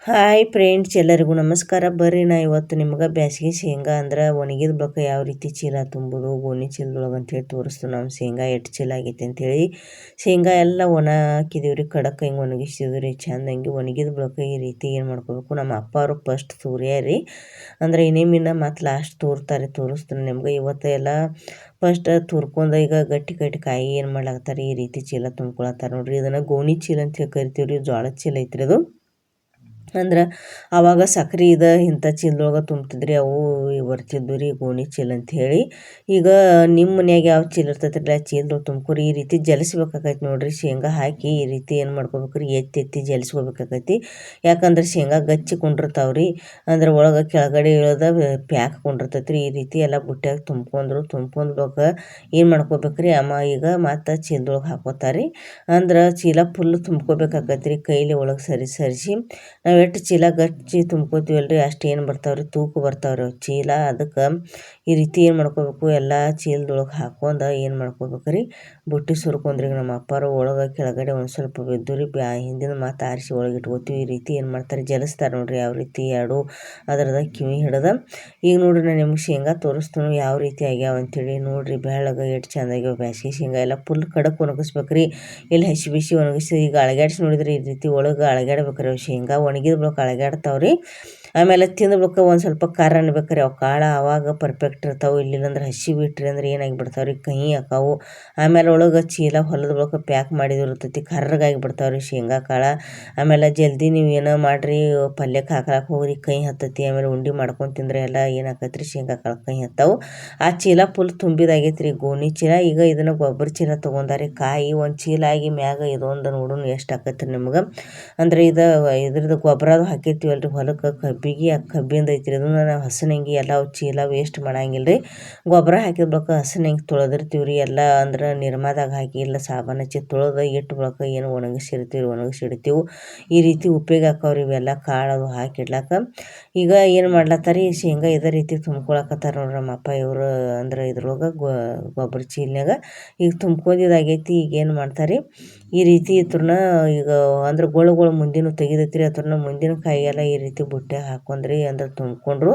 Hi friends, ಎಲ್ಲರಿಗೂ ನಮಸ್ಕಾರ. ಬರ್ರಿ ನಾ ಇವತ್ತು ನಿಮ್ಗೆ ಬ್ಯಾಸಿಗೆ ಶೇಂಗಾ ಅಂದ್ರೆ ಒಣಗಿದ ಬಳಿಕ ಯಾವ ರೀತಿ ಚೀಲ ತುಂಬೋದು ಗೋಣಿ ಚೀಲದೊಳಗೆ ಅಂತೇಳಿ ತೋರಿಸ್ತು. ನಮ್ಮ ಶೇಂಗಾ ಎಷ್ಟು ಚೀಲ ಆಗೈತೆ ಅಂಥೇಳಿ ಶೇಂಗಾ ಎಲ್ಲ ಒಣ ಹಾಕಿದೀವಿ ರೀ, ಕಡಕ್ಕೆ ಹಿಂಗೆ ಒಣಗಿಸಿದ್ವಿ ರೀ ಚೆಂದಂಗೆ. ಒಣಗಿದ ಬಳಿಕ ಈ ರೀತಿ ಏನು ಮಾಡ್ಕೋಬೇಕು, ನಮ್ಮ ಅಪ್ಪ ಅವರು ಫಸ್ಟ್ ತೂರ್ಯ ರೀ, ಅಂದರೆ ಇನ್ನೇಮಿನ ಮತ್ತು ಲಾಸ್ಟ್ ತೋರಿಸ್ತೀನಿ ನಿಮ್ಗೆ. ಇವತ್ತು ಎಲ್ಲ ಫಸ್ಟ್ ತುರ್ಕೊಂಡು ಈಗ ಗಟ್ಟಿ ಗಟ್ಟಿ ಕಾಯಿ ಏನು ಮಾಡ್ಲಾಗ್ತಾರೆ, ಈ ರೀತಿ ಚೀಲ ತುಂಬ್ಕೊಳತ್ತಾರೆ ನೋಡ್ರಿ. ಇದನ್ನು ಗೋಣಿ ಚೀಲ ಅಂತ ಹೇಳಿ ಕರಿತೀವಿ ರೀ, ಜೋಳದ ಚೀಲ ಐತ್ರಿ ಅದು. ಅಂದ್ರೆ ಆವಾಗ ಸಕ್ರೆ ಇಂಥ ಚೀಲದೊಳಗೆ ತುಂಬ್ತಿದ್ರಿ, ಅವು ಬರ್ತಿದ್ವು ರೀ ಗೋಣಿ ಚೀಲ ಅಂಥೇಳಿ. ಈಗ ನಿಮ್ಮ ಮನ್ಯಾಗ ಯಾವ ಚೀಲ ಇರ್ತೈತ್ರಲ್ಲ ಚೀಲದೊಳಗೆ ತುಂಬ್ಕೊರಿ. ಈ ರೀತಿ ಜಲಿಸ್ಬೇಕಾಗೈತಿ ನೋಡ್ರಿ. ಶೇಂಗಾ ಹಾಕಿ ಈ ರೀತಿ ಏನು ಮಾಡ್ಕೋಬೇಕ್ರಿ, ಎತ್ತಿ ಜಲಿಸ್ಕೋಬೇಕಾಗೈತಿ. ಯಾಕಂದ್ರೆ ಶೇಂಗಾ ಗಚ್ಚಿ ಕೊಂಡಿರ್ತಾವ್ರಿ, ಅಂದ್ರೆ ಒಳಗೆ ಕೆಳಗಡೆ ಇಳೋದ ಪ್ಯಾಕ್ ಕೊಂಡಿರ್ತೈತ್ರಿ. ಈ ರೀತಿ ಎಲ್ಲ ಬುಟ್ಟ್ಯಾಗ ತುಂಬ್ಕೊಂಡ್ಬೇಕು ಏನು ಮಾಡ್ಕೋಬೇಕ್ರಿ, ಅಮ್ಮ ಈಗ ಮತ್ತು ಚೀಲದೊಳಗೆ ಹಾಕೋತಾರೆ. ಅಂದ್ರೆ ಚೀಲ ಫುಲ್ ತುಂಬ್ಕೋಬೇಕಾಗೈತ್ರಿ, ಕೈಲಿ ಒಳಗೆ ಸರಿಸಿ ನಾವು ಎಷ್ಟು ಚೀಲ ಗಚ್ಚಿ ತುಂಬ್ಕೋತೀವಲ್ರಿ ಅಷ್ಟು ಏನು ಬರ್ತಾವ್ರಿ, ತೂಕ ಬರ್ತಾವ್ರಿ ಚೀಲ. ಅದಕ್ಕೆ ಈ ರೀತಿ ಏನು ಮಾಡ್ಕೋಬೇಕು, ಎಲ್ಲ ಚೀಲದೊಳಗೆ ಹಾಕೊಂಡು ಏನು ಮಾಡ್ಕೋಬೇಕ್ರಿ, ಬುಟ್ಟಿ ಸುರ್ಕೊಂಡ್ರಿ. ನಮ್ಮ ಅಪ್ಪಾರು ಒಳಗೆ ಕೆಳಗಡೆ ಒಂದು ಸ್ವಲ್ಪ ಬಿದ್ದು ರೀ, ಹಿಂದಿನ ಮಾತು ಆರಿಸಿ ಒಳಗೆ ಇಟ್ಕೋತೀವಿ. ಈ ರೀತಿ ಏನು ಮಾಡ್ತಾರೆ, ಜಲಿಸ್ತಾರೆ ನೋಡ್ರಿ ಯಾವ ರೀತಿ ಎರಡು ಅದರದ ಕಿವಿ ಹಿಡ್ದ. ಈಗ ನೋಡ್ರಿ ನಾನು ನಿಮ್ಗೆ ಶೇಂಗಾ ತೋರಿಸ್ತೀನಿ ಯಾವ ರೀತಿ ಆಗ್ಯಾವ ಅಂಥೇಳಿ. ನೋಡ್ರಿ ಬೆಳ್ಳಗೆ ಎಷ್ಟು ಚಂದ ಆಗ್ಯಾವ. ಬ್ಯಾಸಿಗೆ ಶೇಂಗಾ ಎಲ್ಲ ಫುಲ್ ಕಡಕ್ ಒಣಗಿಸ್ಬೇಕ್ರಿ, ಇಲ್ಲಿ ಹಸಿ ಬಿಸಿ ಒಣಗಿಸಿ ಈಗ ಅಳಗ್ಯಾಡ್ಸಿ ನೋಡಿದ್ರೆ ಈ ರೀತಿ ಒಳಗೆ ಅಳಗ್ಯಾಡ್ಬೇಕ್ರಿ. ಅವು ಶೇಂಗಾ ಒಣಗಿದ ಬಳಿಕ ಅಳಗ್ಯಾಡ್ತಾವ್ರಿ. ಆಮೇಲೆ ತಿಂದ್ಬೇಕು ಒಂದು ಸ್ವಲ್ಪ ಖಾರ ಅನ್ಬೇಕ್ರಿ, ಅವು ಕಾಳು ಆವಾಗ ಪರ್ಫೆಕ್ಟ್ ಇರ್ತಾವೆ. ಇಲ್ಲಿಲ್ಲಂದ್ರೆ ಹಸಿ ಬಿಟ್ರಿ ಅಂದ್ರೆ ಏನಾಗಿಬಿಡ್ತಾವ್ರಿ, ಕಹಿ ಹಾಕಾವು. ಆಮೇಲೆ ಒಳಗೆ ಚೀಲ ಹೊಲದ ಬಳಿಕ ಪ್ಯಾಕ್ ಮಾಡಿದಿರ್ತೈತಿ, ಕರ್ರಗಾಗಿ ಬಿಡ್ತಾವ್ರಿ ಶೇಂಗಾ ಕಾಳು. ಆಮೇಲೆ ಜಲ್ದಿ ನೀವು ಏನೋ ಮಾಡಿರಿ, ಪಲ್ಯಕ್ಕೆ ಹಾಕಕ್ಕೆ ಹೋಗ್ರಿ ಕಹಿ ಹತ್ತೈತಿ. ಆಮೇಲೆ ಉಂಡೆ ಮಾಡ್ಕೊಂಡು ತಿಂದರೆ ಎಲ್ಲ ಏನಾಕೈತ್ರಿ, ಶೇಂಗಾ ಕಾಳು ಕಹಿ ಹತ್ತಾವು. ಆ ಚೀಲ ಫುಲ್ ತುಂಬಿದಾಗೈತ್ರಿ ಗೋಣಿ ಚೀಲ. ಈಗ ಇದನ್ನು ಗೊಬ್ಬರ ಚೀಲ ತೊಗೊಂಡಾರಿ. ಕಾಯಿ ಒಂದು ಚೀಲ ಆಗಿ ಮ್ಯಾಗ ಇದೊಂದು ನೋಡೋಣ ಎಷ್ಟು ಆಕೈತ್ರಿ ನಿಮ್ಗೆ. ಅಂದರೆ ಇದ್ರದ್ದು ಗೊಬ್ಬರ ಅದು ಹಾಕಿರ್ತೀವಲ್ರಿ ಹೊಲಕ್ಕೆ, ಕಬ್ಬಿಗೆ ಆ ಕಬ್ಬಿಂದ ಐತ್ರಿ. ಅದನ್ನು ನಾವು ಹಸನಂಗಿ ಎಲ್ಲ ಚೀಲ ವೇಸ್ಟ್ ಮಾಡಂಗಿಲ್ಲ ರೀ. ಗೊಬ್ಬರ ಹಾಕಿದ ಬಳಿಕ ಹಸನಂಗಿ ತೊಳೆದಿರ್ತೀವಿ ರೀ ಎಲ್ಲ, ಅಂದ್ರೆ ನಿರ್ಮಾದಾಗ ಹಾಕಿ ಇಲ್ಲ ಸಾಬಾನು ಹಚ್ಚಿ ತೊಳೆದು ಇಟ್ಟು ಬಳಿಕ ಏನು ಒಣಗಿಸಿಡ್ತೀವಿ. ಈ ರೀತಿ ಉಪಯೋಗ ಹಾಕವ್ರಿ ಇವೆಲ್ಲ ಕಾಳು ಅದು ಹಾಕಿಡ್ಲಾಕ. ಈಗ ಏನು ಮಾಡ್ಲತ್ತಾರ ಶೇಂಗಾ ಇದೇ ರೀತಿ ತುಂಬ್ಕೊಳಕತ್ತಾರ ನೋಡ್ರಿ ನಮ್ಮ ಅಪ್ಪ ಇವರು, ಅಂದ್ರೆ ಇದ್ರೊಳಗೆ ಗೊಬ್ಬರ ಚೀಲನಾಗ ಈಗ ತುಂಬ್ಕೊಂಡಿದ್ದಾಗೈತಿ. ಈಗ ಏನು ಮಾಡ್ತಾರೆ ಈ ರೀತಿ ಇದ್ರನ್ನ ಈಗ ಅಂದ್ರೆ ಗೊಳುಗಳು ಮುಂದಿನ ತೆಗಿದೈತ್ರಿ, ಅದ್ರನ್ನ ಮುಂದಿನ ಕಾಯಿಗೆಲ್ಲ ಈ ರೀತಿ ಬುಟ್ಟೆ ಹಾಕೊಂಡ್ರಿ ಅಂದ್ರೆ ತುಂಬ್ಕೊಂಡ್ರು.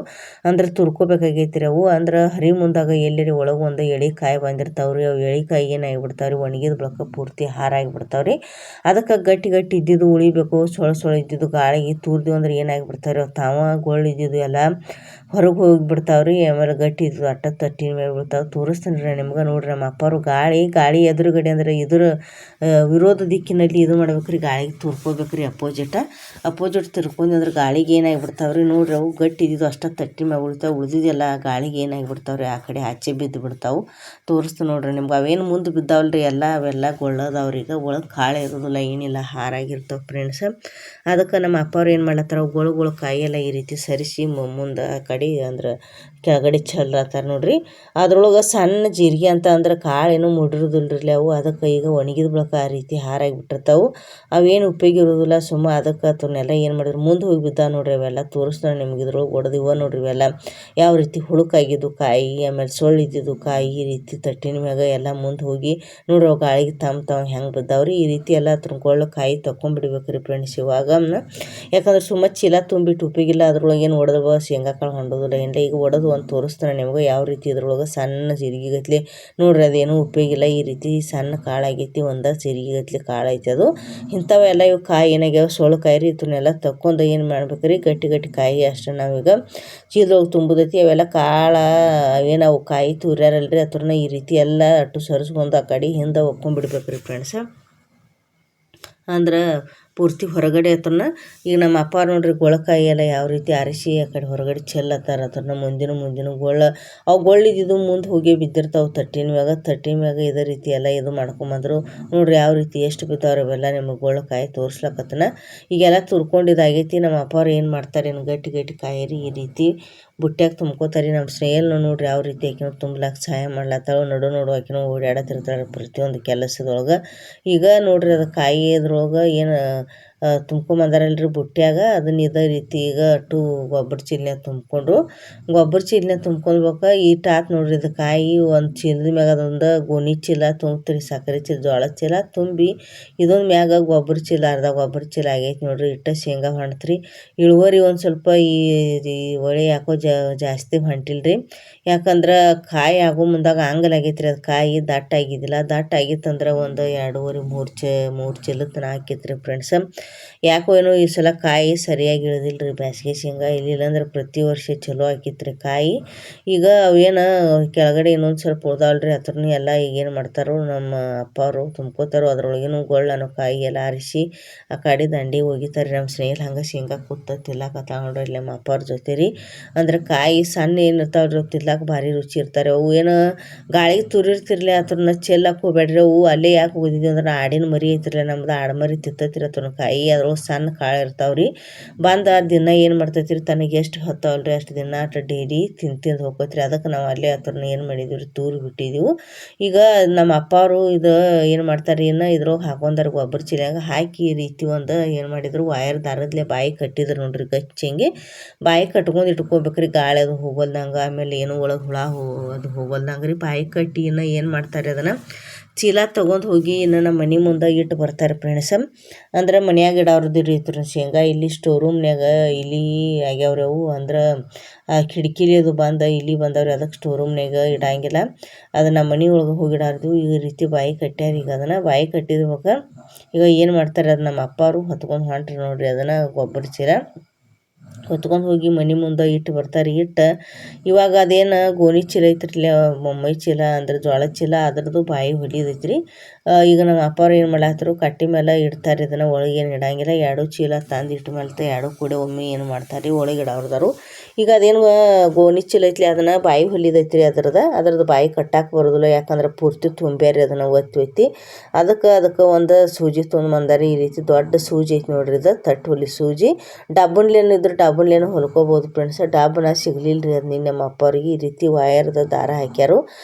ಅಂದ್ರೆ ತುರ್ಕೋಬೇಕಾಗೈತ್ರಿ ಅವು. ಅಂದ್ರೆ ಹರಿ ಮುಂದಾಗ ಎಲ್ಲರಿ ಒಳಗೆ ಒಂದು ಎಳೆ ಕಾಯಿ ಬಂದಿರ್ತಾವ್ರಿ, ಅವು ಎಳೆ ಕಾಯಿ ಏನಾಗಿಬಿಡ್ತಾವ್ರಿ, ಒಣಗಿದ ಬಳಿಕ ಪೂರ್ತಿ ಹಾರಾಗಿಬಿಡ್ತಾವ್ರಿ. ಅದಕ್ಕೆ ಗಟ್ಟಿ ಇದ್ದಿದ್ದು ಉಳಿಬೇಕು, ಸೊಳ ಇದ್ದಿದ್ದು ಗಾಳಿಗೆ ತೂರ್ದು ಅಂದ್ರೆ ಏನಾಗಿಬಿಡ್ತಾವ್ರಿ, ಅವು ತಾವ ಗೊಳ್ಳು ಇದ್ದಿದ್ದು ಎಲ್ಲ ಹೊರಗೆ ಹೋಗಿಬಿಡ್ತಾವ್ರಿ. ಆಮೇಲೆ ಗಟ್ಟಿ ಇದ್ದು ಅಟ್ಟ ತಟ್ಟಿನ ಮೇಲೆ ಬಿಡ್ತಾವೆ. ತೋರಿಸ್ತೀನಿ ರೀ ನಿಮ್ಗೆ. ನೋಡ್ರಿ ನಮ್ಮ ಅಪ್ಪರು ಗಾಳಿ ಎದುರುಗಡೆ ಅಂದ್ರೆ ವಿರೋಧ ದಿಕ್ಕಿನಲ್ಲಿ ಇದು ಮಾಡ್ಬೇಕ್ರಿ, ಗಾಳಿಗೆ ತುರ್ಕೋಬೇಕ್ರಿ ಅಪೋಸಿಟ್ ತಿರ್ಕೊಂಡು ಅಂದ್ರೆ ಗಾಳಿಗೆ ಏನಾಗಿಬಿಡ್ತಾವ್ರಿ. ನೋಡ್ರಿ ಅವು ಗಟ್ಟಿ ಇದ್ದಿದ್ದು ಅಷ್ಟೇ ತಟ್ಟಿ ಮ್ಯಾಗ ಉಳಿತಾವೆ, ಉಳಿದಿದ್ದೆಲ್ಲ ಗಾಳಿಗೆ ಏನಾಗಿಬಿಡ್ತಾವ್ರಿ ಆ ಕಡೆ ಆಚೆ ಬಿದ್ದು ಬಿಡ್ತಾವೆ. ತೋರಿಸ್ತೀನಿ ನೋಡ್ರಿ ನಿಮ್ಗೆ. ಅವೇನು ಮುಂದೆ ಬಿದ್ದಾವಲ್ರಿ ಅವೆಲ್ಲ ಗೊಳ್ಳೋದವ್ರಿ. ಈಗ ಒಳಗೆ ಕಾಳೆ ಇರೋದಿಲ್ಲ ಏನಿಲ್ಲ, ಹಾರಾಗಿರ್ತಾವೆ ಫ್ರೆಂಡ್ಸ್. ಅದಕ್ಕೆ ನಮ್ಮ ಅಪ್ಪವ್ರು ಏನು ಮಾಡ್ಲತ್ತಾರ, ಗೊಳುಗಳು ಕಾಯಿಯೆಲ್ಲ ಈ ರೀತಿ ಸರಿಸಿ ಮುಂದೆ ಆ ಕಡೆ ಅಂದ್ರೆ ಕೆಳಗಡೆ ಚೆಲ್ಲತ್ತಾರ ನೋಡ್ರಿ. ಅದ್ರೊಳಗೆ ಸಣ್ಣ ಜೀರಿಗೆ ಅಂತ ಅಂದ್ರೆ ಕಾಳೇನು ಮುಡಿರೋದಿಲ್ರಿ ಅವು. ಅದಕ್ಕೆ ಈಗ ಒಣಗಿದ ಬಳಿಕ ಆ ರೀತಿ ಹಾರಾಗಿಬಿಟ್ಟಿರ್ತಾವೆ. ಅವೇನು ಉಪಯೋಗ ಇರೋದಿಲ್ಲ, ಸುಮ್ಮ ಅದಕ್ಕೆ ಅದನ್ನೆಲ್ಲ ಏನು ಮಾಡಿದ್ರು ಮುಂದೆ ಹೋಗಿ ಬಿದ್ದಾವೆ ನೋಡ್ರಿ. ಅವೆಲ್ಲ ತೋರಿಸ್ತಾನೆ ನಿಮ್ಗೆ. ಇದ್ರೊಳಗೆ ಹೊಡೆದಿವ ನೋಡ್ರಿ ಇವೆಲ್ಲ ಯಾವ ರೀತಿ ಹುಳುಕಾಗಿದ್ದು ಕಾಯಿ, ಆಮೇಲೆ ಸೊಳ್ಳಿದ್ದಿದ್ದು ಕಾಯಿ ಈ ರೀತಿ ತಟ್ಟಿನ ಮ್ಯಾಗ ಎಲ್ಲ ಮುಂದೆ ಹೋಗಿ ನೋಡ್ರಿ ಅವು ಗಾಳಿಗೆ ತಾವ್ ಹೆಂಗೆ ಬಿದ್ದಾವ್ರಿ. ಈ ರೀತಿ ಎಲ್ಲ ತುಂಬ್ಕೊಳ್ಳೋ ಕಾಯಿ ತಗೊಂಡ್ಬಿಡ್ಬೇಕ್ರಿ ಫ್ರೆಂಡ್ಸ್ ಇವಾಗ. ಯಾಕಂದ್ರೆ ಸುಮ್ಮ ಚೀಲ ತುಂಬಿಟ್ಟು ಉಪಯೋಗಿಲ್ಲ, ಅದ್ರೊಳಗೆ ಏನು ಹೊಡೆದವ ಶೇಂಗಾ ಕಾಳು ಹೊಂಡೋದಿಲ್ಲ ಏನಿಲ್ಲ. ಈಗ ಹೊಡೆದು ಒಂದು ತೋರಿಸ್ತಾನೆ ನಿಮ್ಗೆ ಯಾವ ರೀತಿ ಇದ್ರೊಳಗೆ ಸಣ್ಣ ಜೀರಿಗೆ ಗತ್ಲೆ ನೋಡ್ರಿ, ಅದೇನು ಉಪಯೋಗಿಲ್ಲ. ಈ ರೀತಿ ಸಣ್ಣ ಕಾಳಾಗೈತಿ, ಒಂದು ಜೀರಿಗೆ ಗತ್ಲೆ ಕಾಳು ಐತಿ ಅದು. ಇಂಥವೆಲ್ಲ ಇವು ಕಾಯಿ ಏನಾಗ್ಯಾವ ಸೊಳ್ಳು ಕಾಯಿ ರೀ, ಇದನ್ನೆಲ್ಲ ತಕ್ಕೊಂಡು ಏನು ಮಾಡ್ಬೇಕ್ರಿ, ಗಟ್ಟಿ ಕಾಯಿ ಅಷ್ಟೇ ನಾವೀಗ ಚೀಲದೊಳಗೆ ತುಂಬುದೈತಿ. ಅವೆಲ್ಲ ಕಾಳು ಅವೇನವು ಕಾಯಿ ತೂರ್ಯಾರಲ್ರಿ, ಅದ್ರನ್ನ ಈ ರೀತಿ ಎಲ್ಲ ಅಟ್ಟು ಸರಿಸ್ಕೊಂಡು ಆ ಕಡೆ ಹಿಂದೆ ಒಕ್ಕೊಂಡ್ಬಿಡ್ಬೇಕ್ರಿ ಫ್ರೆಂಡ್ಸ್. ಅಂದ್ರೆ ಪೂರ್ತಿ ಹೊರಗಡೆ ಹತ್ರನ ಈಗ ನಮ್ಮ ಅಪ್ಪ ನೋಡ್ರಿ ಗೊಳಕಾಯಿ ಎಲ್ಲ ಯಾವ ರೀತಿ ಆರಿಸಿ ಆ ಕಡೆ ಹೊರಗಡೆ ಚೆಲ್ಲತ್ತಾರ. ಅದನ್ನ ಮುಂದಿನ ಅವು ಗೊಳ್ಳಿದ್ದು ಮುಂದೆ ಹೋಗಿ ಬಿದ್ದಿರ್ತಾವೆ ತಟ್ಟಿನ ಮ್ಯಾಗ ಇದೇ ರೀತಿ ಎಲ್ಲ ಇದು ಮಾಡ್ಕೊಂಬಂದ್ರು ನೋಡ್ರಿ. ಯಾವ ರೀತಿ ಎಷ್ಟು ಬಿದ್ದಾವ್ರಿ ಅವೆಲ್ಲ ನಿಮಗೆ ಗೊಳಕಾಯಿ ತೋರಿಸ್ಲಕತ್ತನ. ಈಗೆಲ್ಲ ತುರ್ಕೊಂಡಿದ್ದಾಗೈತಿ. ನಮ್ಮ ಅಪ್ಪವ್ರು ಏನು ಮಾಡ್ತಾರೆ, ಗಟ್ಟಿ ಕಾಯಿ ರೀ ಈ ರೀತಿ ಬುಟ್ಟ್ಯಾಗ ತುಂಬ್ಕೋತಾರೆ. ನಮ್ಮ ಸ್ನೇಹಲ್ನು ನೋಡ್ರಿ ಯಾವ ರೀತಿ ಆಕಿನೂ ತುಂಬಲಾಕ ಸಹಾಯ ಮಾಡ್ಲತ್ತಾಳು. ನೋಡು ಆಕಿನೂ ಓಡಾಡತ್ತಿರ್ತಾಳೆ ಪ್ರತಿಯೊಂದು ಕೆಲಸದೊಳಗೆ. ಈಗ ನೋಡ್ರಿ ಅದು ಕಾಯಿ ಇದ್ರೊಳಗೆ ಏನು ತುಂಬ್ಕೊಂಬಂದಾರಲ್ರಿ ಬುಟ್ಟ್ಯಾಗ ಅದನ್ನ ಇದೇ ರೀತಿ ಈಗ ಅಟ್ಟು ಗೊಬ್ಬರ ಚೀಲನ್ಯಾಗ ತುಂಬಿಕೊಂಡು ಗೊಬ್ಬರ ಚೀಲನ್ಯಾಗ ತುಂಬ್ಕೊಳ್ಬೇಕು. ಈಟ್ ಆತು ನೋಡ್ರಿ ಇದು ಕಾಯಿ ಒಂದು ಚೀಲದ ಮ್ಯಾಗ ಅದೊಂದು ಗೋಣಿ ಚೀಲ ತುಂಬ್ತೀರಿ, ಸಕ್ಕರೆ ಚೀಲ ಜೋಳದ ಚೀಲ ತುಂಬಿ ಇದೊಂದು ಮ್ಯಾಗ ಗೊಬ್ಬರ ಚೀಲ ಅರ್ಧ ಗೊಬ್ಬರ ಚೀಲ ಆಗೈತೆ ನೋಡ್ರಿ. ಇಟ್ಟ ಶೇಂಗಾ ಹೊಂಟ್ರಿ. ಇಳುವರಿ ಒಂದು ಸ್ವಲ್ಪ ಈ ಒಳ್ಳೆ ಯಾಕೋ ಜಾಸ್ತಿ ಹೊಂಟಿಲ್ರಿ. ಯಾಕಂದ್ರೆ ಕಾಯಿ ಆಗೋ ಮುಂದಾಗ ಆಗೈತ್ರಿ, ಅದು ಕಾಯಿ ದಟ್ಟ ಆಗಿದ್ದಿಲ್ಲ. ದಟ್ಟ ಆಗಿತ್ತಂದ್ರೆ ಒಂದು 2.5-3 ಚೀಲದ ತನಕ ಹಾಕಿತ್ರಿ ಫ್ರೆಂಡ್ಸ್. ಯಾಕೋ ಏನೋ ಈ ಸಲ ಕಾಯಿ ಸರಿಯಾಗಿ ಇಳಿದಿಲ್ರಿ ಬ್ಯಾಸ್ಗೆ ಶೇಂಗಾ. ಇಲ್ಲಿಲ್ಲಂದ್ರೆ ಪ್ರತಿ ವರ್ಷ ಚಲೋ ಹಾಕಿತ್ರಿ ಕಾಯಿ. ಈಗ ಅವೇನು ಕೆಳಗಡೆ ಇನ್ನೊಂದು ಸ್ವಲ್ಪ ಉಳ್ದಾವಲ್ರಿ, ಹತ್ರನೂ ಎಲ್ಲ ಈಗ ಏನು ಮಾಡ್ತಾರೋ ನಮ್ಮ ಅಪ್ಪ ಅವರು ತುಂಬ್ಕೋತಾರೋ ಅದ್ರೊಳಗೇನು ಗೊಳ್ಳನೋ ಕಾಯಿ ಎಲ್ಲ ಆರಿಸಿ ಆ ಕಡೆ ದಂಡಿಗೆ ಹೋಗಿತಾರೆ. ನಮ್ಮ ಸ್ನೇಹಿಲ್ ಹಂಗೆ ಶೇಂಗಾ ಕೂತ ತಿನ್ಲಾಕತ್ತ ನೋಡ್ರಿ ಇಲ್ಲಿ ನಮ್ಮ ಅಪ್ಪ ಅವ್ರ ಜೊತೆ ರೀ. ಅಂದ್ರೆ ಕಾಯಿ ಸಣ್ಣ ಏನು ಇರ್ತಾವ್ರಿ ತಿನ್ಲಾಕ ಭಾರಿ ರುಚಿ ಇರ್ತಾರೆ. ಅವು ಏನು ಗಾಳಿಗೆ ತುರಿರ್ತಿರ್ಲಿ ಅದ್ರನ್ನ ಚೆಲ್ಲಕ್ಕೆ ಹೋಗ್ಬೇಡ್ರಿ. ಅವು ಅಲ್ಲೇ ಯಾಕೆ ಹೋಗಿದ್ವಿ ಅಂದ್ರೆ ಆಡಿನ ಮರಿ ಐತಿರ್ಲಿ ನಮ್ದು, ಆಡ್ಮರಿ ತಿತ್ತೈತಿರಿ ಅದ್ರ ಕಾಯಿ. ಅದ್ರೊಳಗೆ ಸಣ್ಣ ಕಾಳು ಇರ್ತಾವ್ರಿ. ಬಂದು ದಿನ ಏನು ಮಾಡ್ತೈತಿರಿ ತನಗೆ ಎಷ್ಟು ಹೊತ್ತಾವಲ್ರಿ ಅಷ್ಟು ದಿನ ಅಷ್ಟು ಡೈಲಿ ತಿಂದು ಹೋಗ್ತೈತ್ರಿ. ಅದಕ್ಕೆ ನಾವು ಅಲ್ಲೇ ಅದ್ರನ್ನ ಏನು ಮಾಡಿದೀವಿ ರೀ ತೂರಿ ಬಿಟ್ಟಿದ್ದೀವಿ. ಈಗ ನಮ್ಮ ಅಪ್ಪ ಅವರು ಇದು ಏನು ಮಾಡ್ತಾರೆ, ಇನ್ನು ಇದ್ರೊಳಗೆ ಹಾಕೊಂಡಾರ ಗೊಬ್ಬರ ಚೀಲ್ಯಾಗ ಹಾಕಿ ಈ ರೀತಿ ಒಂದು ಏನು ಮಾಡಿದ್ರು ವಯರ್ ದಾರದ್ಲೆ ಬಾಯಿ ಕಟ್ಟಿದ್ರು ನೋಡ್ರಿ. ಗಚ್ಚಂಗೆ ಬಾಯಿ ಕಟ್ಕೊಂಡು ಇಟ್ಕೋಬೇಕ್ರಿ, ಗಾಳಿ ಅದು ಹೋಗಲ್ದಂಗೆ, ಆಮೇಲೆ ಏನು ಒಳಗೆ ಹುಳ ಅದು ಹೋಗಲ್ದಂಗೆ ರೀ ಬಾಯಿ ಕಟ್ಟಿ. ಇನ್ನು ಏನು ಮಾಡ್ತಾರೆ ಅದನ್ನು ಚೀಲ ತೊಗೊಂಡು ಹೋಗಿ ಇನ್ನು ನಮ್ಮ ಮನೆ ಮುಂದೆ ಇಟ್ಟು ಬರ್ತಾರೆ ಫ್ರೆಂಡ್ಸ್. ಅಂದ್ರೆ ಮನ್ಯಾಗ ಇಡೋರ್ದು ರೀತಿ ಶೇಂಗಾ. ಇಲ್ಲಿ ಸ್ಟೋರ್ ರೂಮ್ನ್ಯಾಗ ಇಲಿ ಆಗ್ಯಾವ್ರಿ ಅವು, ಅಂದ್ರೆ ಕಿಟಕಿಲಿ ಅದು ಬಂದು ಇಲಿ ಬಂದವ್ರಿ, ಅದಕ್ಕೆ ಸ್ಟೋರ್ ರೂಮ್ನ್ಯಾಗ ಇಡಂಗಿಲ್ಲ. ಅದು ನಮ್ಮ ಮನೆ ಒಳಗೆ ಹೋಗಿ ಇಡಾರ್ದು ಈ ರೀತಿ ಬಾಯಿ ಕಟ್ಟ್ಯಾರ. ಈಗ ಅದನ್ನು ಬಾಯಿ ಕಟ್ಟಿದ್ಬೇಕು. ಈಗ ಏನು ಮಾಡ್ತಾರೆ ಅದು ನಮ್ಮ ಅಪ್ಪ ಅವರು ಹೊತ್ಕೊಂಡು ಹೊಂಟ್ರಿ ನೋಡ್ರಿ ಅದನ್ನು ಗೊಬ್ಬರ ಚೀಲ ಹೊತ್ಕೊಂಡು ಹೋಗಿ ಮನೆ ಮುಂದೆ ಇಟ್ಟು ಬರ್ತಾರೆ. ಇಟ್ಟು ಇವಾಗ ಅದೇನು ಗೋಣಿ ಚೀಲ ಐತ್ರಿಲ್ಲ, ಮೊಮ್ಮೈ ಚೀಲ ಅಂದ್ರೆ ಜೋಳದ ಚೀಲ, ಅದ್ರದ್ದು ಬಾಯಿ ಹೊಲಿದೈತ್ರಿ. ಈಗ ನಮ್ಮ ಅಪ್ಪವ್ರು ಏನು ಮಾಡಾತ್ರು ಕಟ್ಟಿ ಮೇಲೆ ಇಡ್ತಾರೆ ಇದನ್ನು, ಒಳಗೇನು ಇಡಂಗಿಲ್ಲ. 2 ಚೀಲ ತಂದು ಇಟ್ಟ ಮೇಲೆ 2 ಕೂಡ ಒಮ್ಮೆ ಏನು ಮಾಡ್ತಾರೆ ಒಳಗೆ ಇಡೋರ್ದಾರು. ಈಗ ಅದೇನು ಗೋಣಿ ಚೀಲ ಐತ್ಲಿ ಅದನ್ನು ಬಾಯಿ ಹೊಲಿದೈತ್ರಿ ಅದ್ರದ್ದು ಬಾಯಿ ಕಟ್ಟಾಕೆ ಬರೋದಿಲ್ಲ. ಯಾಕಂದ್ರೆ ಪೂರ್ತಿ ತುಂಬ್ಯಾರಿ ಅದನ್ನು ಒತ್ತಿ ಅದಕ್ಕೆ ಒಂದು ಸೂಜಿ ತೊಗೊಂಡು ಬಂದಾರಿ. ಈ ರೀತಿ ದೊಡ್ಡ ಸೂಜಿ ಐತಿ ನೋಡ್ರಿ, ಇದು ತಟ್ಟು ಹೊಲಿ ಸೂಜಿ. ಡಬ್ಬನ್ಲೇನು ಇದ್ರೆ ಡಬ್ಬನ್ಲೇನು ಹೊಲ್ಕೋಬೋದು ಫ್ರೆಂಡ್ಸ್. ಡಬ್ಬನ ಸಿಗ್ಲಿಲ್ಲ ರೀ ಅದು ನಿನ್ನೆ ನಮ್ಮ ಅಪ್ಪ ಅವ್ರಿಗೆ. ಈ ರೀತಿ ವಯರ್ದ ದಾರ ಹಾಕ್ಯಾರು.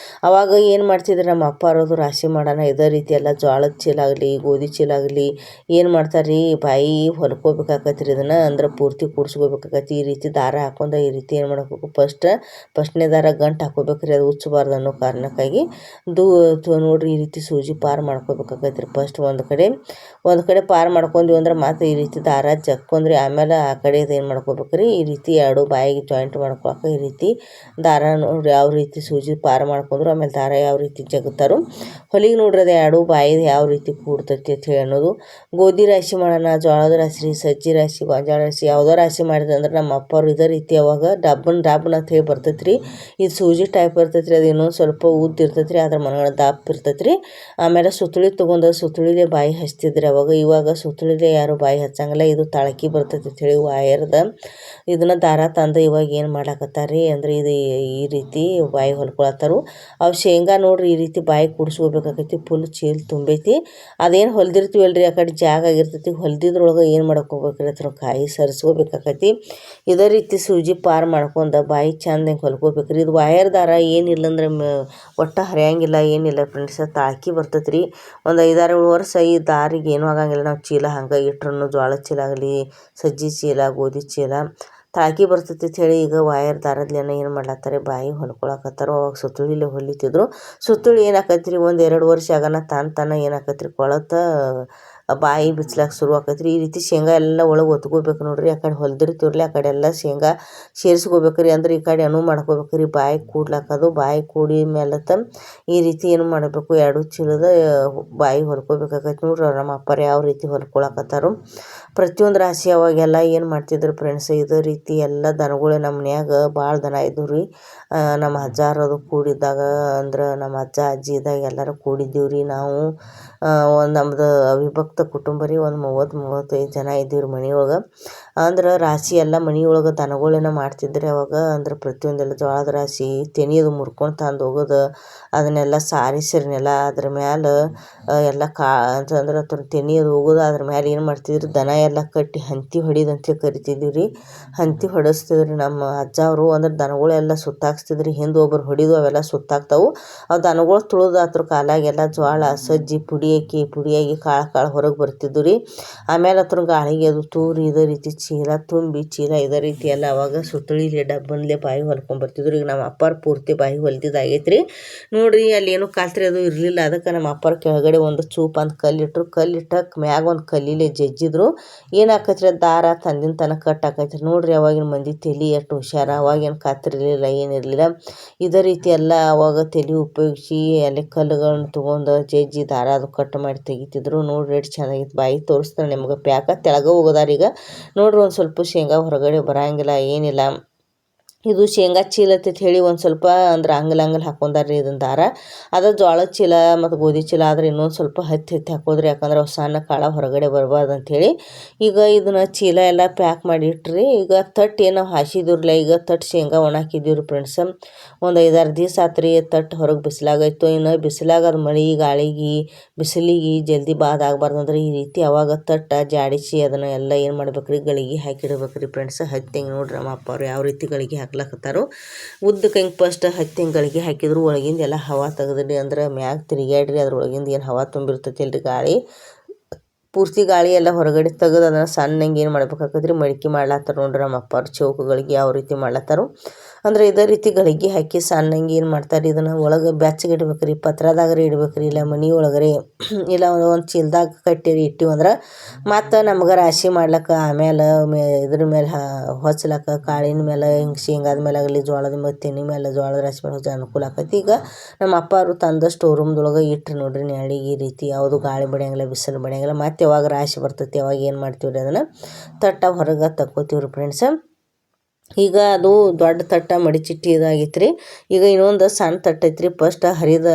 ಅವಾಗ ಏನು ಮಾಡ್ತಿದ್ರು ನಮ್ಮ ಅಪ್ಪ ಅವ್ರದ್ದು ರಾಶಿ ಮಾಡೋಣ ಇದೇ ರೀತಿ ಎಲ್ಲ ಜೋಳದ ಚೀಲ ಆಗಲಿ ಗೋಧಿ ಚೀಲ ಆಗಲಿ ಏನು ಮಾಡ್ತಾರೆ ರೀ ಬಾಯಿ ಹೊಲ್ಕೋಬೇಕಾಕತ್ರಿ ಇದನ್ನು, ಅಂದ್ರೆ ಪೂರ್ತಿ ಕೂಡ್ಸ್ಕೋಬೇಕಾಕತಿ. ಈ ರೀತಿ ದಾರ ಹಾಕೊಂಡು ಈ ರೀತಿ ಏನು ಮಾಡ್ಬೇಕು, ಫಸ್ಟ್ನೇ ದಾರ ಗಂಟು ಹಾಕೋಬೇಕ್ರಿ, ಅದು ಉಚ್ಚಬಾರ್ದು ಅನ್ನೋ ಕಾರಣಕ್ಕಾಗಿ ನೋಡ್ರಿ ಈ ರೀತಿ ಸೂಜಿ ಪಾರು ಮಾಡ್ಕೋಬೇಕಾಕೈತ್ರಿ. ಫಸ್ಟ್ ಒಂದು ಕಡೆ ಪಾರು ಮಾಡ್ಕೊಂಡ್ವಿ ಅಂದ್ರೆ ಮತ್ತೆ ಈ ರೀತಿ ದಾರ ಜಕ್ಕೊಂಡ್ರಿ ಆಮೇಲೆ ಆ ಕಡೆ ಏನು ಮಾಡ್ಕೋಬೇಕ್ರಿ, ಈ ರೀತಿ 2 ಬಾಯಿಗೆ ಜಾಯಿಂಟ್ ಮಾಡ್ಕೊಳಕ್ಕೆ ಈ ರೀತಿ ದಾರ ನೋಡ್ರಿ ಯಾವ ರೀತಿ ಸೂಜಿ ಪಾರು ಮಾಡ್ಕೊಂಡ್ರು. ಆಮೇಲೆ ದಾರ ಯಾವ ರೀತಿ ಜಗ್ತಾರೋ ಹೊಲಿಗೆ ನೋಡ್ರಿ ಅದು 2 ಬಾಯಿ ಯಾವ ರೀತಿ ಕೂಡ್ತೈತಿ ಅಂತ ಹೇಳಿ ಅನ್ನೋದು. ಗೋಧಿ ರಾಶಿ ಮಾಡೋಣ, ಜೋಳದ ರಾಶಿ, ಸಜ್ಜಿ ರಾಶಿ, ಗೊಂಜಾಳ ರಾಶಿ ಯಾವುದೋ ರಾಶಿ ಮಾಡಿದ್ರೆ ಅಂದ್ರೆ ನಮ್ಮ ಅಪ್ಪ ಅವ್ರು ಇದೇ ರೀತಿ ಅವಾಗ ಡಬ್ಬನ ಅಂತ ಹೇಳಿ ಬರ್ತೈತ್ರಿ. ಇದು ಸೂಜಿ ಟೈಪ್ ಇರ್ತೈತ್ರಿ, ಅದು ಇನ್ನೊಂದು ಸ್ವಲ್ಪ ಉದ್ದಿರ್ತೈತ್ರಿ, ಅದ್ರ ಮನಗಡೆ ದಪ್ಪ ಇರ್ತೈತ್ರಿ. ಆಮೇಲೆ ಸುತ್ತಳಿ ತೊಗೊಂಡು ಸುತ್ತಳಿಲೆ ಬಾಯಿ ಹಚ್ತಿದ್ರಿ ಅವಾಗ. ಇವಾಗ ಸುತ್ತಳಿಲೆ ಯಾರು ಬಾಯಿ ಹಚ್ಚಂಗಿಲ್ಲ, ಇದು ತಳಕಿ ಬರ್ತೈತಿ ಅಂತ ಹೇಳಿ ವಯರ್ದ ಇದನ್ನು ದಾರ ತಂದು ಇವಾಗ ಏನು ಮಾಡ್ಲಾಕತ್ತಾರಿ ಅಂದ್ರೆ ಇದು ಈ ರೀತಿ ಬಾಯಿ ಹೊಲ್ಕೊಳತ್ತಾರು. ಅವು ಶೇಂಗಾ ನೋಡ್ರಿ ಈ ರೀತಿ ಬಾಯಿ ಕೂಡಿಸ್ಕೋಬೇಕಾಕೈತಿ. ಫುಲ್ ಚೀಲ ತುಂಬೈತಿ. ಅದೇನು ಹೊಲ್ದಿರ್ತೀವಲ್ರಿ ಆ ಕಡೆ ಜಾಗ ಆಗಿರ್ತೈತಿ, ಹೊಲ್ದಿದ್ರೊಳಗೆ ಏನು ಮಾಡ್ಕೋಬೇಕ್ರಿ ಅದ್ರ ಕಾಯಿ ಸರಿಸ್ಕೋಬೇಕಾಕೈತಿ. ಇದೇ ರೀತಿ ಸೂಜಿ ಪಾರು ಮಾಡ್ಕೊಂಡು ಬಾಯಿ ಚಂದಂಗೆ ಹೊಲ್ಕೋಬೇಕ್ರಿ. ಇದು ವಯರ್ ದಾರ ಏನಿಲ್ಲಂದ್ರೆ ಒಟ್ಟು ಹರಿಯಂಗಿಲ್ಲ ಏನಿಲ್ಲ ಫ್ರೆಂಡ್ಸ್, ತಾಳ್ಕಿ ಬರ್ತೈತ್ರಿ. ಒಂದು 5-6 ವರ್ಷ ಈ ದಾರಿಗೆ ಏನೂ ಆಗಂಗಿಲ್ಲ. ನಾವು ಚೀಲ ಹಂಗೆ ಇಟ್ರು ಜೋಳದ ಚೀಲ ಆಗಲಿ ಸಜ್ಜಿ ಚೀಲ ಗೋಧಿ ಚೀಲ ತಾಳ್ಕಿ ಬರ್ತೈತಿ ಅಂತ ಹೇಳಿ ಈಗ ವಯರ್ ದಾರದ್ಲೇನ ಏನು ಮಾಡ್ಲತ್ತಾರೆ ಬಾಯಿ ಹೊಲ್ಕೊಳಕತ್ತಾರೋ. ಅವಾಗ ಸುತ್ತಳಿಲೆ ಹೊಲಿತಿದ್ರು. ಸುತ್ತಳಿ ಏನಾಕೈತ್ರಿ 1-2 ವರ್ಷ ಆಗೋಣ ತಾನ ಏನಾಕೈತ್ರಿ ಕೊಳತ ಬಾಯಿ ಬಿಚ್ಲಾಕ ಶುರು ಆಕೈತ್ರಿ. ಈ ರೀತಿ ಶೇಂಗಾ ಎಲ್ಲ ಒಳಗೆ ಒತ್ಕೋಬೇಕು ನೋಡ್ರಿ. ಆ ಕಡೆ ಹೊಲ್ದಿರ್ತೀವ್ರಲ್ಲ ಆ ಕಡೆ ಎಲ್ಲ ಶೇಂಗಾ ಸೇರಿಸ್ಕೋಬೇಕ್ರಿ. ಅಂದ್ರೆ ಈ ಕಡೆ ಮಾಡ್ಕೋಬೇಕ್ರಿ ಬಾಯಿ ಕೂಡ್ಲಾಕದು. ಬಾಯಿ ಕೂಡಿ ಮೇಲೆ ಈ ರೀತಿ ಏನು ಮಾಡಬೇಕು 2 ಚೀಲದ ಬಾಯಿ ಹೊಲ್ಕೋಬೇಕಾಕೈತಿ ನೋಡ್ರಿ. ನಮ್ಮ ಅಪ್ಪರು ಯಾವ ರೀತಿ ಹೊಲ್ಕೊಳಕತ್ತಾರು. ಪ್ರತಿಯೊಂದು ರಾಶಿ ಅವಾಗೆಲ್ಲ ಏನು ಮಾಡ್ತಿದ್ರು ಫ್ರೆಂಡ್ಸ್, ಇದೇ ರೀತಿ ಎಲ್ಲ ದನಗಳು ನಮ್ಮ ಮನ್ಯಾಗ ಭಾಳ ದನ ಇದ್ದವು ರೀ. ನಮ್ಮ ಅಜ್ಜಾರದು ಕೂಡಿದ್ದಾಗ ಅಂದ್ರೆ ನಮ್ಮ ಅಜ್ಜ ಅಜ್ಜಿ ಇದ್ದಾಗ ಎಲ್ಲರೂ ಕೂಡಿದ್ದೀವಿ ರೀ ನಾವು. ಒಂದು ನಮ್ಮದು ಅವಿಭಕ್ತ ಕುಟುಂಬ ರೀ, ಒಂದು 30-35 ಜನ ಇದ್ದೀವಿ ರೀ ಮನೆಯೊಳಗೆ. ಅಂದ್ರೆ ರಾಶಿ ಎಲ್ಲ ಮನೆಯೊಳಗೆ ದನಗಳೇನ ಮಾಡ್ತಿದ್ರೆ ಅವಾಗ ಅಂದ್ರೆ ಪ್ರತಿಯೊಂದೆಲ್ಲ ಜೋಳದ ರಾಶಿ ತೆನಿಯದು ಮುರ್ಕೊಂಡು ತಂದು ಹೋಗೋದು ಅದನ್ನೆಲ್ಲ ಸಾರಿಸಿರ್ನೆಲ್ಲ ಅದ್ರ ಮ್ಯಾಲೆ ಎಲ್ಲ ಅಂತಂದ್ರೆ ಅದ್ರ ತೆನಿಯದು ಹೋಗೋದು ಅದ್ರ ಮ್ಯಾಲೆ ಏನು ಮಾಡ್ತಿದ್ರು ದನ ಎಲ್ಲ ಕಟ್ಟಿ ಹಂತಿ ಹೊಡಿದಂತೆ ಕರಿತಿದ್ವಿ ರೀ. ಹಂತಿ ಹೊಡಿಸ್ತಿದ್ರಿ ನಮ್ಮ ಅಜ್ಜ ಅವರು. ಅಂದ್ರೆ ದನಗಳೆಲ್ಲ ಸುತ್ತಾಕ್ಸ್ತಿದ್ರಿ, ಹಿಂದೆ ಒಬ್ಬರು ಹೊಡಿದು ಅವೆಲ್ಲ ಸುತ್ತಾಕ್ತಾವು. ಅವು ದನಗಳು ತುಳಿದು ಅದ್ರ ಕಾಲಾಗೆಲ್ಲ ಜ್ವಾಳ ಸಜ್ಜಿ ಪುಡಿಯಾಗಿ ಕಾಳು ಹೊರಗೆ ಬರ್ತಿದ್ವು ರೀ. ಆಮೇಲೆ ಅದ್ರ ಗಾಳಿಗೆ ಅದು ತೂರಿ ಇದೇ ರೀತಿ ಚೀಲ ತುಂಬಿ ಚೀಲ ಇದೇ ರೀತಿ ಎಲ್ಲ ಅವಾಗ ಸುತ್ತಳಿಲಿ ಡಬ್ಬನ್ಲೆ ಬಾಯಿ ಹೊಲ್ಕೊಂಡ್ಬರ್ತಿದ್ರು. ಈಗ ನಮ್ಮ ಅಪ್ಪಾರು ಪೂರ್ತಿ ಬಾಯಿ ಹೊಲ್ದಿದ್ದಾಗೈತೆ ರೀ ನೋಡ್ರಿ. ಅಲ್ಲಿ ಏನೂ ಕಾಲ್ತ್ರಿ ಅದು ಇರಲಿಲ್ಲ. ಅದಕ್ಕೆ ನಮ್ಮ ಅಪ್ಪಾರು ಕೆಳಗಡೆ ಒಂದು ಚೂಪ್ ಅಂತ ಕಲ್ಲಿಟ್ಟಕ್ಕೆ ಮ್ಯಾಗ ಒಂದು ಕಲ್ಲಿಲೆ ಜಜ್ಜಿದ್ರು. ಏನು ಆಕೈತ್ರಿ ದಾರ ತಂದಿನ ತನಕ ಕಟ್ ಆಕೈತ್ರಿ ನೋಡ್ರಿ. ಅವಾಗಿನ ಮಂದಿ ತಲೆ ಎಷ್ಟು ಹುಷಾರ. ಅವಾಗೇನು ಕಾತಿರ್ಲಿಲ್ಲ ಏನಿರಲಿಲ್ಲ. ಇದೇ ರೀತಿ ಎಲ್ಲ ಅವಾಗ ತಲೆ ಉಪಯೋಗಿಸಿ ಅಲ್ಲಿ ಕಲ್ಲುಗಳನ್ನ ತೊಗೊಂಡು ಜಜ್ಜಿ ದಾರ ಅದು ಕಟ್ ಮಾಡಿ ತೆಗಿತಿದ್ರು ನೋಡ್ರಿ. ಎಷ್ಟು ಚೆನ್ನಾಗಿತ್ತು. ಬಾಯಿ ತೋರಿಸ್ತಾರೆ ನಿಮ್ಗೆ ಪ್ಯಾಕ ತೆಳಗ ಹೋಗೋದಾರ. ಈಗ ನೋಡ್ರಿ ಒಂದು ಸ್ವಲ್ಪ ಶೇಂಗಾ ಹೊರಗಡೆ ಬರಂಗಿಲ್ಲ ಏನಿಲ್ಲ. ಇದು ಶೇಂಗಾ ಚೀಲ ಅಂತ ಹೇಳಿ ಒಂದು ಸ್ವಲ್ಪ ಅಂದ್ರೆ ಅಂಗಲ್ ಹಾಕೊಂಡಾರ್ರಿ ಇದನ್ನ ದಾರ. ಅದು ಜೋಳದ ಚೀಲ ಮತ್ತು ಗೋಧಿ ಚೀಲ ಆದರೆ ಇನ್ನೊಂದು ಸ್ವಲ್ಪ ಹತ್ತಿ ಹಾಕೋದ್ರಿ. ಯಾಕಂದ್ರೆ ಅವು ಸಣ್ಣ ಕಾಳ ಹೊರಗಡೆ ಬರಬಾರ್ದು ಅಂಥೇಳಿ ಈಗ ಇದನ್ನು ಚೀಲ ಎಲ್ಲ ಪ್ಯಾಕ್ ಮಾಡಿ ಇಟ್ರಿ. ಈಗ ತಟ್ಟು ಏನೋ ಹಾಸಿದಿರಲ್ಲ, ಈಗ ತಟ್ಟು ಶೇಂಗಾ ಒಣಾಕಿದ್ದೀವ್ರಿ ಫ್ರೆಂಡ್ಸ್. ಒಂದು 5-6 ದಿವಸ ಆತ್ರಿ ತಟ್ಟು ಹೊರಗೆ ಬಿಸಿಲಾಗಾಯ್ತು. ಇನ್ನು ಬಿಸಿಲಾಗ ಅದು ಮಳೆ ಗಾಳಿಗೆ ಬಿಸಿಲಿಗೆ ಜಲ್ದಿ ಬಾದಾಗಬಾರ್ದು ಅಂದ್ರೆ ಈ ರೀತಿ ಅವಾಗ ತಟ್ಟ ಜಾಡಿಸಿ ಅದನ್ನು ಎಲ್ಲ ಏನು ಮಾಡ್ಬೇಕ್ರಿ ಗಳಿಗೆ ಹಾಕಿಡ್ಬೇಕ್ರಿ ಫ್ರೆಂಡ್ಸ್. ಹತ್ತಿ ಹಿಂಗೆ ನೋಡ್ರಿ ನಮ್ಮ ಅಪ್ಪ ಅವ್ರು ಯಾವ ರೀತಿ ಗಳಿಗೆ ಹಾಕ್ಲಕತ್ತಾರೋ. ಉದ್ದಕ್ಕೆ ಹಿಂಗೆ ಫಸ್ಟ್ ಹತ್ತಿ ಹಿಂಗೆ ಗಳಿಗೆ ಹಾಕಿದ್ರು ಒಳಗಿಂದ ಎಲ್ಲ ಹವಾ ತೆಗೆದ್ರಿ. ಅಂದ್ರೆ ಮ್ಯಾಗ ತಿರುಗಾಡ್ರಿ ಅದ್ರೊಳಗಿಂದ ಏನು ಹವಾ ತುಂಬಿರ್ತೈತಿಲ್ರಿ ಗಾಳಿ ಪೂರ್ತಿ ಗಾಳಿ ಎಲ್ಲ ಹೊರಗಡೆ ತೆಗೆದು ಅದನ್ನು ಸಣ್ಣಂಗೆ ಏನು ಮಾಡ್ಬೇಕಾಕತ್ರಿ ಮಡಿಕೆ ಮಾಡ್ಲತ್ತಾರ ನೋಡ್ರಿ ನಮ್ಮ ಅಪ್ಪಾರು. ಚೌಕಗಳಿಗೆ ಯಾವ ರೀತಿ ಮಾಡ್ಲತ್ತಾರೋ ಅಂದ್ರೆ ಇದೇ ರೀತಿ ಗಳಿಗೆ ಹಾಕಿ ಸಣ್ಣಂಗೆ ಏನು ಮಾಡ್ತಾರೆ ಇದನ್ನು ಒಳಗೆ ಬೆಚ್ಚಗೆ ಇಡ್ಬೇಕ್ರಿ. ಪತ್ರದಾಗ್ರಿ ಇಡ್ಬೇಕ್ರಿ, ಇಲ್ಲ ಮನೆ ಒಳಗರೆ ಇಲ್ಲ ಒಂದು ಚೀಲದಾಗ ಕಟ್ಟಿರಿ ಇಟ್ಟಿವಂದ್ರೆ ಮತ್ತು ನಮ್ಗೆ ರಾಶಿ ಮಾಡ್ಲಕ್ಕ ಆಮೇಲೆ ಇದ್ರ ಮೇಲೆ ಹೊಚ್ಲಕ್ಕ ಕಾಳಿನ ಮೇಲೆ ಹಿಂಗೆ ಶೇಂಗಾದ ಮೇಲೆ ಆಗಲಿ ಜೋಳದ ಮೇಲೆ ತೆನಿ ಮೇಲೆ ಜೋಳದ ರಾಶಿ ಮೇಲೆ ಹೊಚ್ಚ ಅನುಕೂಲ ಆಕೈತಿ. ಈಗ ನಮ್ಮ ಅಪ್ಪಾರು ತಂದ ಸ್ಟೋರ್ ರೂಮ್ದೊಳಗೆ ಇಟ್ರಿ ನೋಡ್ರಿ ನೆಳಿಗೆ ಈ ರೀತಿ. ಯಾವುದು ಗಾಳಿ ಬಡಿಯಂಗಿಲ್ಲ ಬಿಸಿಲು ಬಡಿಯಂಗಿಲ್ಲ. ಮತ್ತು ಯಾವಾಗ ರಾಶಿ ಬರ್ತೈತಿ ಅವಾಗ ಏನು ಮಾಡ್ತೀವ್ರಿ ಅದನ್ನು ತಟ್ಟ ಹೊರಗೆ ತಕ್ಕೋತೀವ್ರಿ ಫ್ರೆಂಡ್ಸ್. ಈಗ ಅದು ದೊಡ್ಡ ತಟ್ಟ ಮಡಿಚಿಟ್ಟು ಇದಾಗೈತೆ ರೀ. ಈಗ ಇನ್ನೊಂದು ಸಣ್ಣ ತಟ್ಟು ಐತ್ರಿ. ಫಸ್ಟ್ ಹರಿದ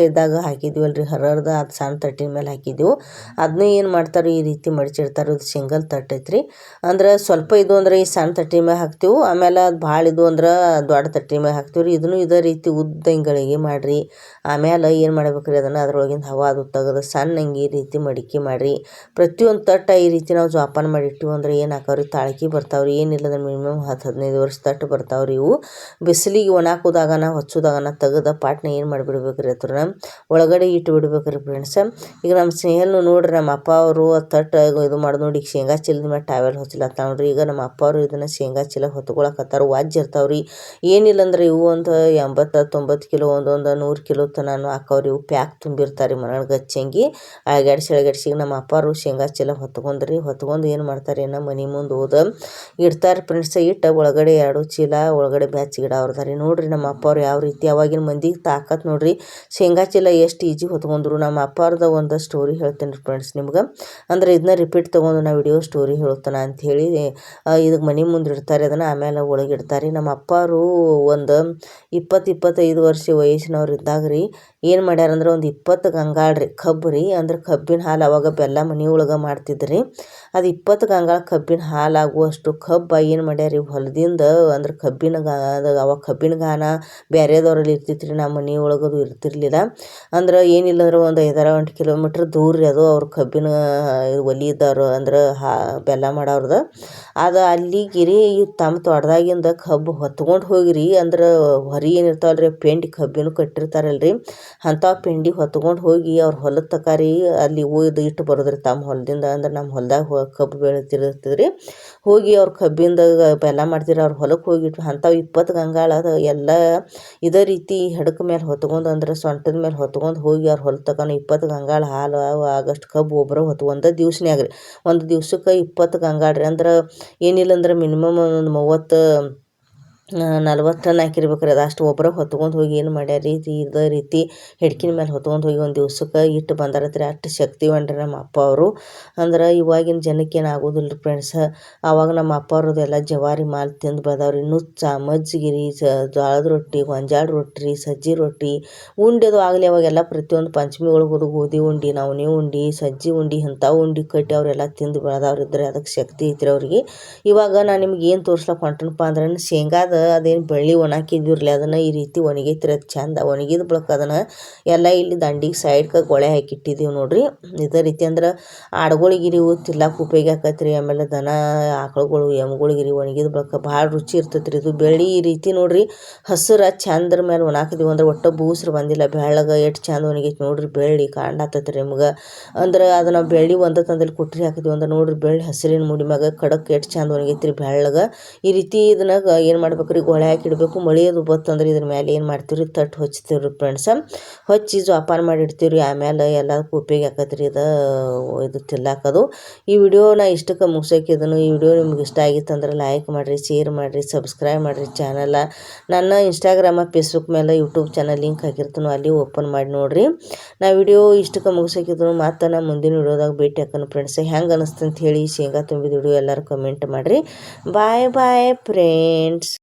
ಇದ್ದಾಗ ಹಾಕಿದ್ವಲ್ರಿ ಹರರ್ದ ಅದು ಸಣ್ಣ ತಟ್ಟಿನ ಮೇಲೆ ಹಾಕಿದ್ದೆವು. ಅದನ್ನೂ ಏನು ಮಾಡ್ತಾರೆ ಈ ರೀತಿ ಮಡಿಚಿಡ್ತಾರೆ. ಇದು ಸಿಂಗಲ್ ತಟ್ಟು ಐತ್ರಿ. ಅಂದ್ರೆ ಸ್ವಲ್ಪ ಇದು ಅಂದ್ರೆ ಈ ಸಣ್ಣ ತಟ್ಟಿನ ಮೇಲೆ ಹಾಕ್ತೀವಿ. ಆಮೇಲೆ ಅದು ಭಾಳ ಇದು ಅಂದ್ರೆ ದೊಡ್ಡ ತಟ್ಟಿನ ಮೇಲೆ ಹಾಕ್ತೀವಿ ರೀ. ಇದನ್ನು ಇದೇ ರೀತಿ ಉದ್ದ ಹಿಂಗಳಿಗೆ ಮಾಡಿರಿ. ಆಮೇಲೆ ಏನು ಮಾಡ್ಬೇಕ್ರಿ ಅದನ್ನು ಅದ್ರೊಳಗಿಂದ ಹವಾ ಅದು ತೆಗೆದು ಸಣ್ಣಂಗೆ ಈ ರೀತಿ ಮಡಿಕೆ ಮಾಡಿರಿ. ಪ್ರತಿಯೊಂದು ತಟ್ಟು ಈ ರೀತಿ ನಾವು ಜೋಪಾನ ಮಾಡಿ ಇಟ್ಟಿವಿ ಅಂದ್ರೆ ಏನು ಹಾಕವ್ರಿ ತಾಳ್ಕಿ ಬರ್ತಾವ್ರಿ. ಏನಿಲ್ಲ ಅಂದ್ರೆ ಮಿನಿಮಮ್ 10-15 ವರ್ಷ ತಟ್ಟು ಬರ್ತಾವ್ರಿ ಇವು. ಬಿಸಿಲಿಗೆ ಒಣಾಕೋದಾಗನ ಹೊಚ್ಚೋದಾಗನ ತೆಗೆದ ಪಾಟ್ನ ಏನು ಮಾಡಿಬಿಡ್ಬೇಕ್ರಿ ಅದನ್ನ ಒಳಗಡೆ ಇಟ್ಟು ಬಿಡ್ಬೇಕ್ರಿ ಫ್ರೆಂಡ್ಸ್. ಈಗ ನಮ್ಮ ಸ್ನೇಹಲ್ನು ನೋಡ್ರಿ ನಮ್ಮ ಅಪ್ಪ ಅವರು ತಟ್ಟು ಇದು ಮಾಡೋದು ನೋಡಿ. ಈಗ ಶೇಂಗಾ ಚೀಲದ ಮೇಲೆ ಟಾವೆಲ್ ಹೊಚ್ಚಲತ್ತ ನೋಡ್ರಿ. ಈಗ ನಮ್ಮ ಅಪ್ಪ ಅವರು ಇದನ್ನು ಶೇಂಗಾ ಚೀಲ ಹೊತ್ಕೊಳಕತ್ತಾರ. ವಾಜ್ ಇರ್ತಾವ್ರಿ. ಏನಿಲ್ಲ ಅಂದ್ರೆ ಇವು ಒಂದು 80-90 ಕಿಲೋ ಒಂದೊಂದು 100 ಕಿಲೋ ತನೂ ಹಾಕವ್ರಿ. ಇವು ಪ್ಯಾಕ್ ತುಂಬಿರ್ತಾರೆ ಮನೆಯೊಳಗೆ ಗಚ್ಚಂಗಿ ಅಳಗಾಡ್ಸಿ ನಮ್ಮ ಅಪ್ಪಾರು ಶೇಂಗಾ ಚೀಲ ಹೊತ್ಕೊಂಡು ಏನು ಮಾಡ್ತಾರೆ ನಮ್ಮ ಮನೆ ಮುಂದೆ ಹೋದ ಇಡ್ತಾರೆ ಫ್ರೆಂಡ್ಸ್. ಇಟ್ಟು ಒಳಗಡೆ 2 ಚೀಲ ಒಳಗಡೆ ಬೆಚ್ಚಗಿಡ ಅವ್ರದಾರಿ ನೋಡ್ರಿ. ನಮ್ಮ ಅಪ್ಪವ್ರು ಯಾವ ರೀತಿ ಅವಾಗಿನ ಮಂದಿಗೆ ತಾಕತ್ ನೋಡ್ರಿ. ಶೇಂಗಾ ಚೀಲ ಎಷ್ಟು ಈಜಿ ಹೊತ್ಕೊಂಡ್ರು. ನಮ್ಮ ಅಪ್ಪಾರ್ದ ಒಂದು ಸ್ಟೋರಿ ಹೇಳ್ತೇನೆ ರೀ ಫ್ರೆಂಡ್ಸ್ ನಿಮ್ಗೆ. ಅಂದ್ರೆ ಇದನ್ನ ರಿಪೀಟ್ ತೊಗೊಂಡು ನಾವು ವಿಡಿಯೋ ಸ್ಟೋರಿ ಹೇಳ್ತಾನೆ ಅಂಥೇಳಿ ಇದಕ್ಕೆ ಮನೆ ಮುಂದೆ ಇಡ್ತಾರೆ. ಅದನ್ನು ಆಮೇಲೆ ಒಳಗೆ ಇಡ್ತಾರೆ. ನಮ್ಮ ಅಪ್ಪಾರು ಒಂದು 20-25 ವರ್ಷ ವಯಸ್ಸಿನವ್ರು ಇದ್ದಾಗ ರೀ ಏನು ಮಾಡ್ಯಾರಂದ್ರೆ ಒಂದು 20 ಗಂಗಾಳ ರೀ ಕಬ್ಬು ರೀ. ಅಂದ್ರೆ ಕಬ್ಬಿನ ಹಾಲು ಅವಾಗ ಬೆಲ್ಲ ಮನೆಯೊಳಗೆ ಮಾಡ್ತಿದ್ರಿ. ಅದು 20 ಗಂಗಾಳ ಕಬ್ಬಿನ ಹಾಲು ಆಗುವಷ್ಟು ಕಬ್ಬು ಏನು ಮಾಡ್ಯಾರ ಹೊಲದಿಂದ. ಅಂದ್ರೆ ಅವಾಗ ಕಬ್ಬಿನ ಗಾನ ಬೇರೆದವ್ರಲ್ಲಿ ಇರ್ತಿತ್ತು ರೀ. ನಮ್ಮ ಮನೆಯೊಳಗೆ ಅದು ಇರ್ತಿರ್ಲಿಲ್ಲ. ಅಂದ್ರೆ ಏನಿಲ್ಲ ಅಂದ್ರೆ ಒಂದು 5-8 ಕಿಲೋಮೀಟ್ರ್ ದೂರ ರೀ ಅದು ಅವ್ರ ಕಬ್ಬಿನ ಒಲಿ ಇದ್ದವ್ರು ಅಂದ್ರೆ ಬೆಲ್ಲ ಮಾಡೋರ್ದು. ಅದು ಅಲ್ಲಿಗಿರಿ ತಮ್ಮ ತೋಟದಾಗಿಂದ ಕಬ್ಬು ಹೊತ್ಕೊಂಡು ಹೋಗಿರಿ. ಅಂದ್ರೆ ಹೊರಿ ಏನಿರ್ತಾವಲ್ರಿ ಪೆಂಡಿ ಕಬ್ಬಿನೂ ಕಟ್ಟಿರ್ತಾರಲ್ರಿ ಅಂಥ ಪೆಂಡಿ ಹೊತ್ಕೊಂಡು ಹೋಗಿ ಅವ್ರ ಹೊಲದ ತಕಾರಿ ಅಲ್ಲಿ ಒಯ್ದು ಇಟ್ಟು ಬರೋದ್ರಿ ತಮ್ಮ ಹೊಲದಿಂದ. ಅಂದ್ರೆ ನಮ್ಮ ಹೊಲದಾಗ ಕಬ್ಬು ಬೆಳಿತಿರ್ತದ್ರಿ. ಹೋಗಿ ಅವ್ರ ಕಬ್ಬಿಂದಾಗ ಬೆಲ್ಲ ಮಾಡ್ತಿರಿ. ಅವ್ರ ಹೊಲಕ್ಕೆ ಹೋಗಿಟ್ಟು ಅಂಥವು 20 ಗಂಗಾಳ ಅದು ಎಲ್ಲ ಇದೇ ರೀತಿ ಹೆಡಕ ಮೇಲೆ ಹೊತ್ಕೊಂಡು ಅಂದ್ರೆ ಸೊಂಟದ ಮೇಲೆ ಹೊತ್ಕೊಂಡು ಹೋಗಿ ಅವ್ರ ಹೊಲ ತಗೊಂಡು 20 ಗಂಗಾಳ ಹಾಲು ಆಗಷ್ಟು ಕಬ್ಬು ಒಬ್ಬರು ಒಂದು ದಿವ್ಸನ್ಯಾಗ ರೀ. ಒಂದು ದಿವ್ಸಕ್ಕೆ 20 ಗಂಗಾಳ ರೀ. ಅಂದ್ರೆ ಏನಿಲ್ಲ ಅಂದ್ರೆ ಮಿನಿಮಮ್ ಒಂದು 40 ಟನ್ ಹಾಕಿರ್ಬೇಕು ರೀ. ಅದಷ್ಟು ಒಬ್ಬರ ಹೊತ್ಕೊಂಡು ಹೋಗಿ ಏನು ಮಾಡ್ಯಾರ ರೀ ಇದೇ ರೀತಿ ಹಿಡ್ಕಿನ ಮೇಲೆ ಹೊತ್ಕೊಂಡು ಹೋಗಿ ಒಂದು ದಿವ್ಸಕ್ಕೆ ಇಟ್ಟು ಬಂದಾರತ್ರಿ. ಅಷ್ಟು ಶಕ್ತಿವಂಡ್ರಿ ನಮ್ಮ ಅಪ್ಪ ಅವರು. ಅಂದ್ರೆ ಇವಾಗಿನ ಜನಕ್ಕೆ ಏನು ಆಗೋದಿಲ್ಲ ರೀ ಫ್ರೆಂಡ್ಸ್. ಆವಾಗ ನಮ್ಮ ಅಪ್ಪ ಅವ್ರದ್ದೆಲ್ಲ ಜವಾರಿ ಮಾಲ್ ತಿಂದು ಬೆಳೆದವ್ರಿ. ನುಚ್ಚ, ಮಜ್ಜಿಗೆ ರೀ, ಜೋಳದ ರೊಟ್ಟಿ, ಗೊಂಜಾಳ ರೊಟ್ಟಿ ರೀ, ಸಜ್ಜಿ ರೊಟ್ಟಿ ಉಂಡೆದು ಆಗಲಿ. ಅವಾಗೆಲ್ಲ ಪ್ರತಿಯೊಂದು ಪಂಚಮಿ ಒಳಗೆ ಗೋಧಿ ಉಂಡೆ, ನವಣೆ ಉಂಡೆ, ಸಜ್ಜಿ ಉಂಡೆ ಇಂಥವು ಉಂಡೆ ಕಟ್ಟಿ ಅವರೆಲ್ಲ ತಿಂದು ಬೆಳೆದವ್ರಿದ್ರೆ ಅದಕ್ಕೆ ಶಕ್ತಿ ಐತ್ರಿ ಅವ್ರಿಗೆ. ಇವಾಗ ನಾನು ನಿಮ್ಗೆ ಏನು ತೋರ್ಸ್ಲಕ್ಕೆ ಹೊಂಟನಪ್ಪ ಅಂದ್ರೆ ಶೇಂಗಾದ ಅದೇನು ಬೆಳ್ಳಿ ಒಣಾಕಿದ್ವಿರಲಿ ಅದನ್ನು ಈ ರೀತಿ ಒಣಗೈತ್ರಿ. ಅದು ಚಂದ ಒಣಗಿದ ಬಳಿಕ ಅದನ್ನು ಎಲ್ಲ ಇಲ್ಲಿ ದಂಡಿಗೆ ಸೈಡ್ಗೆ ಗೊಳೆ ಹಾಕಿಟ್ಟಿದ್ದೀವಿ ನೋಡ್ರಿ. ಇದೇ ರೀತಿ ಅಂದ್ರೆ ಆಡುಗಳಿಗಿರಿ ತಿಲ್ಲಕ್ಕೆ ಉಪಯೋಗ ಆಕತ್ರಿ. ಆಮೇಲೆ ದನ ಆಕಳುಗಳು ಎಮ್ಗಳಿಗಿರಿ ಒಣಗಿದ ಬಳಿಕ ಭಾಳ ರುಚಿ ಇರ್ತೈತ್ರಿ. ಇದು ಬೆಳ್ಳಿ ಈ ರೀತಿ ನೋಡ್ರಿ ಹಸಿರು ಚಂದ್ರ ಮೇಲೆ ಒಣಾಕಿದೀವಿ ಅಂದ್ರೆ ಒಟ್ಟು ಬೂಸ್ರು ಬಂದಿಲ್ಲ. ಬೆಳ್ಳಗೆ ಎಷ್ಟು ಚಂದ ಒಣಗೈತಿ ನೋಡ್ರಿ. ಬೆಳ್ಳಿ ಕಾಣ್ಲಾತೈತ್ರಿ ನಿಮ್ಗೆ. ಅಂದ್ರೆ ಅದನ್ನು ಬೆಳ್ಳಿ ಒಂದು ತಂದಲ್ಲಿ ಕುಟ್ರಿ ಹಾಕಿದ್ವಿ ಅಂದ್ರೆ ನೋಡ್ರಿ ಬೆಳ್ಳಿ ಹಸಿರಿನ ಮುಡಿ ಮ್ಯಾಗ ಕಡಕ್ ಎಷ್ಟು ಚಂದ ಒಣಗೈತ್ರಿ ಬೆಳ್ಳಗೆ. ಈ ರೀತಿ ಇದನ್ನ ಏನು ಮಾಡ್ಬೇಕು ರೀ ಗೊಳೆ ಹಾಕಿಡ್ಬೇಕು. ಮಳೆ ಅದು ಬತ್ತಂದ್ರೆ ಇದ್ರ ಮೇಲೆ ಏನು ಮಾಡ್ತೀವಿ ರೀ ತಟ್ಟು ಹೊಚ್ತೀವಿ ರೀ ಫ್ರೆಂಡ್ಸ. ಹೊಚ್ಚಿ ಜೋಪಾನ ಮಾಡಿ ಇಡ್ತೀವಿ ರೀ. ಆಮೇಲೆ ಎಲ್ಲದಕ್ಕೂ ಉಪಯೋಗ ಆಕತ್ರಿ ಇದು ತಿಲ್ಲಾಕದು. ಈ ವಿಡಿಯೋನ ಇಷ್ಟಕ್ಕೆ ಮುಗಿಸೋಕಿದನು. ಈ ವಿಡಿಯೋ ನಿಮ್ಗೆ ಇಷ್ಟ ಆಗಿತ್ತು ಅಂದ್ರೆ ಲೈಕ್ ಮಾಡಿರಿ, ಶೇರ್ ಮಾಡಿರಿ, ಸಬ್ಸ್ಕ್ರೈಬ್ ಮಾಡಿರಿ ಚಾನಲ. ನನ್ನ ಇನ್ಸ್ಟಾಗ್ರಾಮ, ಫೇಸ್ಬುಕ್ ಮೇಲೆ ಯೂಟ್ಯೂಬ್ ಚಾನಲ್ ಲಿಂಕ್ ಹಾಕಿರ್ತಾನೋ ಅಲ್ಲಿ ಓಪನ್ ಮಾಡಿ ನೋಡಿರಿ. ನಾ ವಿಡಿಯೋ ಇಷ್ಟಕ್ಕೆ ಮುಗಿಸೋಕಿದನು. ಮತ್ತು ನಾ ಮುಂದಿನ ವಿಡಿಯೋದಾಗ ಭೇಟಿ ಹಾಕೋಣ ಫ್ರೆಂಡ್ಸ್. ಹೆಂಗೆ ಅನಿಸ್ತು ಅಂತ ಹೇಳಿ ಶೇಂಗಾ ತುಂಬಿದ ವಿಡಿಯೋ ಎಲ್ಲರೂ ಕಮೆಂಟ್ ಮಾಡಿರಿ. ಬಾಯ್ ಬಾಯ್ ಫ್ರೆಂಡ್ಸ್.